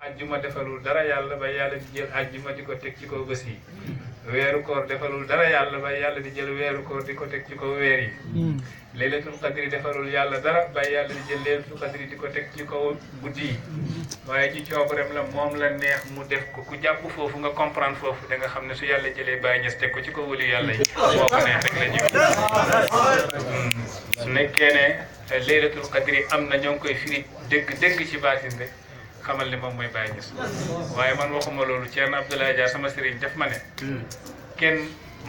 ajjuma defalul dara yàlla ba yàlla di jël ajjuma di ko teg ci kaw bés yi weeru koor defalul dara yàlla ba yàlla di jël weeru koor di ko teg ci kaw weer yi laylatul qadri defalul yàlla dara ba yàlla di jël laylatul qadri di ko teg ci kaw guddi yi waaye ci coobareem la moom la neex mu def ko ku jàpp foofu nga comprendre foofu da nga xam ne su yàlla jëlee Baye Niass teg ko ci kaw wali yàlla yi moo ko neex rek la ñëw su nekkee ne laylatul qadri am na ñoo ngi koy firi dëgg ci baatin rek xamal ni moom mooy Baye Niass waaye man waxuma loolu Thierno Abdoulaye Dia sama sëriñ def ma ne kenn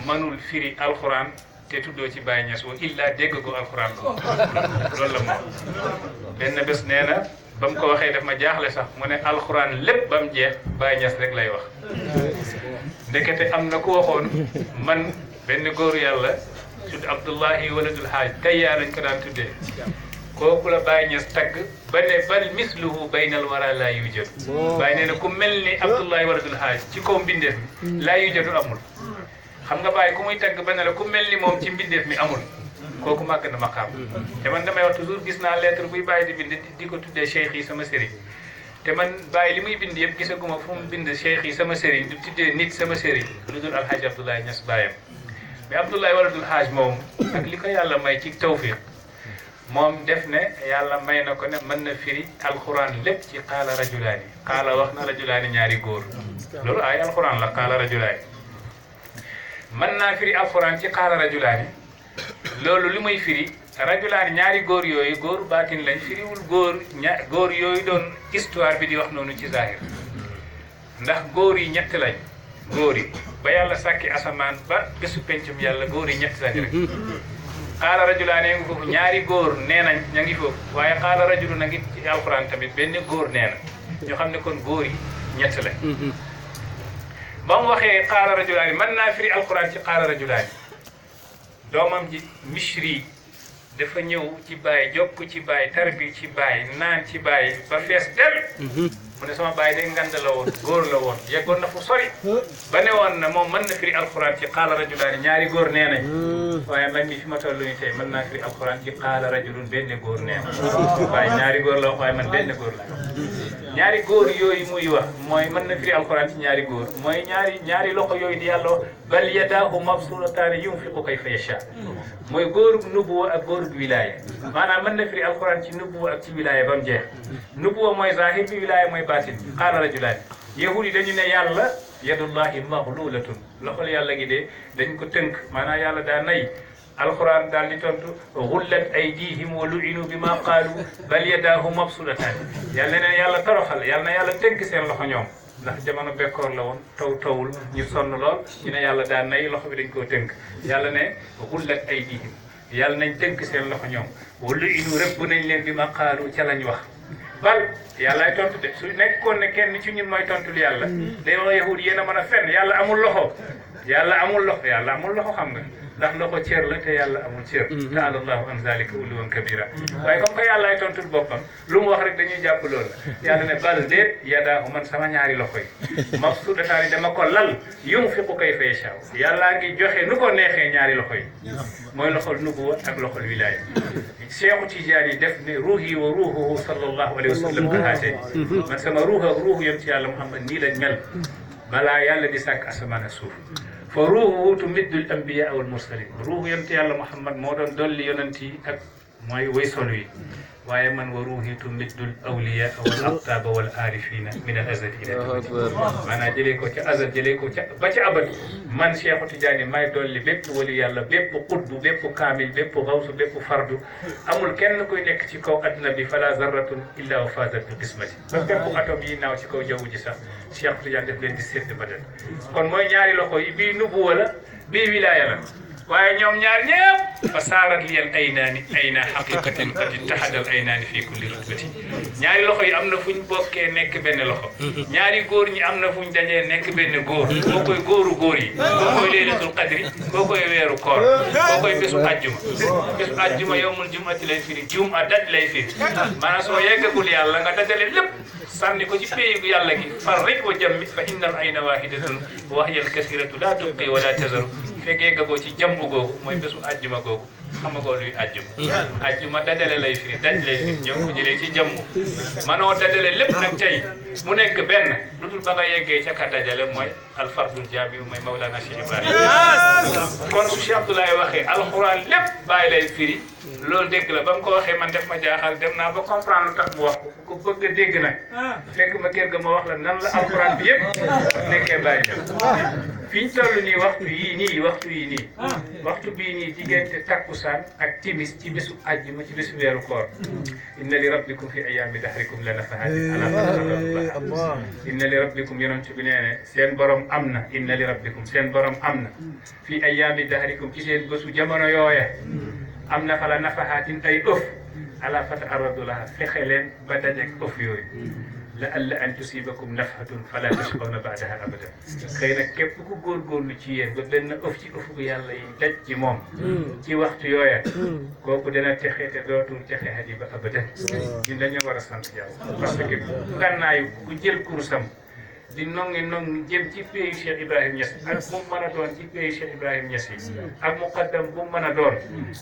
mënul firi alxuraan te tuddoo ci Baye Niass wa illa dégg ko alxuraan loolu la moom benn bés nee na ba mu ko waxee daf ma jaaxle sax mu ne alxuraan lépp ba mu jeex Baye Niass rek lay wax ndekete am na ku waxoon man benn góoru yàlla tudd Abdullahi waladul Haaj tayyaa lañ ko daan tuddee kooku la Baye Niass tagg ba ne bal misluhu baynal wara laa yujad Baye nee na ku mel ni Abdullahi waladul Haaj ci kaw mbindeef mi laa yujadu amul xam nga Baye ku muy tagg ba ne la ku mel ni moom ci mbindeef mi amul kooku màgg na ma xam te man damay wax toujours gis naa lettre buy Baye di bind di ko tuddee cheikh yi sama sëriñ te man Baye li muy bind yëpp gisaguma fu mu bind cheikh yi sama sëriñ di tuddee nit sama sëriñ lu dul alhaji Abdoulaye Niass Bayam mais Abdoulaye waladul Haaj moom ak li ko yàlla may ci tawfiq moom def ne yàlla may na ko ne mën na firi alxuraan lépp ci qaala rajulaani qaala wax na rajulaani ñaari góor loolu ay alxuraan la qaala rajulaani mën naa firi alxuraan ci qaala rajulaani loolu li muy firi rajulaani ñaari góor yooyu góor baatin lañ firiwul góor yooyu doon histoire bi di wax noonu ci zahir ndax góor yi ñett lañ góor yi ba yàlla sàkki asamaan ba bésu pencum yàlla góor yi ñett lañ rek qaala rajulaani ngi foofu ñaari góor nee nañ ña ngi foofu waaye qaala rajulu na ngi ci alxuraan tamit benn góor nee na ñu xam ne kon góor yi ñett lañ ba mu waxee qaala rajulaani mën naa firi alxuraan ci qaala rajulaani doomam ji Mishri dafa ñëw ci Baye jokk ci Baye tarbi ci Baye naan ci Baye ba fees del mu ne sama Baye day ngand la woon góor la woon yeggoon na fu sori ba ne woon na moom mën na firi alxuraan ci qaala rajulaani ñaari góor nee nañ waaye man mi fi ma toll nii tey mën naa firi alxuraan ci qaala rajulun benn góor nee na waaye ñaari góor la wax waaye man benn góor la ñaari góor yooyu muy wax mooy mën na firi alxuraan ci ñaari góor mooy ñaari loxo yooyu di yàlla wax bal yadaahu mabsuutataani yunfiqu kayfa yashaa mooy góorub nubuwa ak góorub wilaaya maanaam mën na firi alxuraan ci nubuwa ak ci wilaaya ba mu jeex nubuwa mooy zahir bi wilaaya mooy baatin qaala rajulaani yahudi dañu ne yàlla yadullahi maglulatun loxol yàlla gi de dañ ko tënk maanaam yàlla daa nay alquran daal di tontu gullat aydihim wa lu'inu bima qaalu bal yadaahu mabsuutataani yàlla ne yàlla toroxal yàlla na yàlla tënk seen loxo ñoom ndax jamono bekkoor la woon tawul ñu sonn lool ñu ne yàlla daa nay loxo bi dañ koo tënk yàlla ne gullat aydihim yàlla nañ tënk seen loxo ñoom wa lu'inu rëbb nañ leen bima qaalu ca lañ wax bal yàllaay tontu de su nekkoon ne kenn ci ñun mooy tontul yàlla day wax yahud yéen a mën a fenn yàlla amul loxo yàlla amul loxo xam nga ndax loxo cër la te yàlla amul cër taala allahu an zalika uluwan kabira waaye comme que yàllaay tontul boppam lu mu wax rek dañuy jàpp loolu yàlla ne bal déet yadaahu man sama ñaari loxo yi mabsuutataani dama ko lal yunfiqu kayfa yashaa yàllaa ngi joxe nu ko neexee ñaari loxo yi mooy loxol nubuwa ak loxol wilaaya Cheikhu Tijaani yi def ne ruuhi wa ruuhuhu sallallahu alayhi wa sallam kahaatee man sama ruux ak ruuhu yam ci yàlla Muhammad nii lañ mel balaa yàlla di sàkk asamaan ak suuf fa ruuhu tumiddul anbiyaa wal mursalin ruuhu yonent yàlla Muhammad moo doon dolli yonent yi ak mooy way solu yi waaye man wa ruuhi tumiddul awliyaa wal aqtaaba wal aarifiina min al azal ila abad maanaam jëlee ko ca azal jëlee ko ca ba ca abad man Cheikhu Tijaani may dolli bépp wali yàlla bépp qutbu bépp kaamil bépp gawsu bépp fardu amul kenn kuy nekk ci kaw adduna bi fala zarratun illa wa faazat bi qismati ba bépp atome yi naaw ci kaw jaww ji sax Cheikhu Tijaani def leen di sédd ba kon mooy ñaari loxo yi bii nubuwa la bii wilaaya la waaye ñoom ñaar ñëpp fa saarat liyan aynaani ayna haqiqatin qad ittahadal aynaani fii kulli rutbati ñaari loxo yi am na fuñ bokkee nekk benn loxo ñaari góor ñi am na fuñ dajee nekk benn góor boo koy góoru góor yi boo koy laylatul qadri boo koy weeru koor boo koy bésu ajjuma yawmul jumati lay firi juma daj lay firi maanaam soo yeggagul yàlla nga dajale lépp sànni ko ci péyu yàlla gi far rek wa jammi fa innal ayna waahidatun wa hiya al kasiratu la tubqi wala tazaru fekkee nga ko ci jàmbu googu mooy bésu àjjuma googu xamagoo luy ajjuma dajale lay firi daj lay firi ñëw ko jëlee ci jëmm manoo dajale lépp nag tey mu nekk benn lu dul ba nga yeggee ca ka dajale mooy alfardul jaabi mooy Mawlana Cheikh Ibrahima kon su Cheikh Abdoulaye waxee alxuraan lépp bàyyi lay firi loolu dégg la ba mu ko waxee man def ma jaaxal dem naa ba comprendre lu tax mu wax ko bëgg a dégg nag fekk ma kër ga ma wax la nan la alxuraan bi yëpp nekkee bàyyi fi ñu toll nii waxtu yii nii waxtu bii nii diggante takkusaan ak timis ci bésu àjjuma ci bésu weeru koor inna li rabbikum fi ayyaami dahrikum la nafahaatin ala inna li rabbikum yonent bi nee ne seen borom am na inna li rabbikum seen borom am na fi ayyaami dahrikum ci seen bésu jamono yooya am na fa la nafahaatin ay ëf ala fata aradu laha fexe leen ba dajeeg ëf yooyu la alla an tusibakum nafhatun fala tashqawna ba'daha abadan xëy na képp ku góorgóorlu ci yéen ba benn ëf ci ëfu yàlla yi daj ci moom ci waxtu yooya kooku dana texe te dootul texe hadi ba abadan ñun dañoo war a sant yàlla parce que gànnaayu ku jël kursam di nongi jëm ci pays Cheikh Ibrahim Niass ak bu mu mën a doon ci pays Cheikh Ibrahim Niass yi ak muqaddam bu mu mën a doon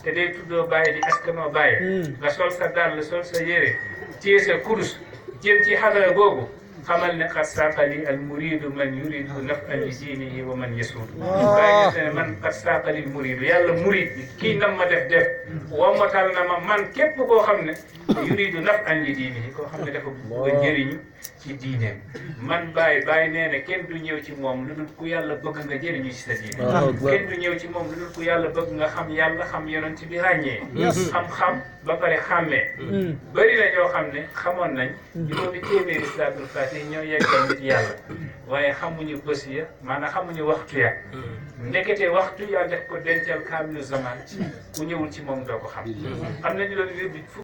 te day tuddoo Baye di askanoo Baye nga sol sa dàll sol sa yére téye sa kurus jëm ci xadara googu xamal ne qad saaqali al muridu man yuridu naf'an li diinihi wa man yasuudu Baye ne man qad saaqali al muridu yàlla murid bi kii nam ma def wammatal na ma man képp koo xam ne yuridu naf'an li diinihi koo xam ne dafa bëgg a jëriñu ci diineem man Baye nee na kenn du ñëw ci moom lu dul ku yàlla bëgg nga jëriñu ci sa diine kenn du ñëw ci moom lu dul ku yàlla bëgg nga xam yàlla xam yonent bi ràññee xam-xam ba pare xàmmee bëri na ñoo xam ne xamoon nañ juróomi téeméeri salaatul faatiha ñoo yeggal nit yàlla waaye xamuñu bés ya maanaam xamuñu waxtu ya ndekete waxtu ya def ko dencal kaamilu zaman ku ñëwul ci moom doo ko xam am nañu loolu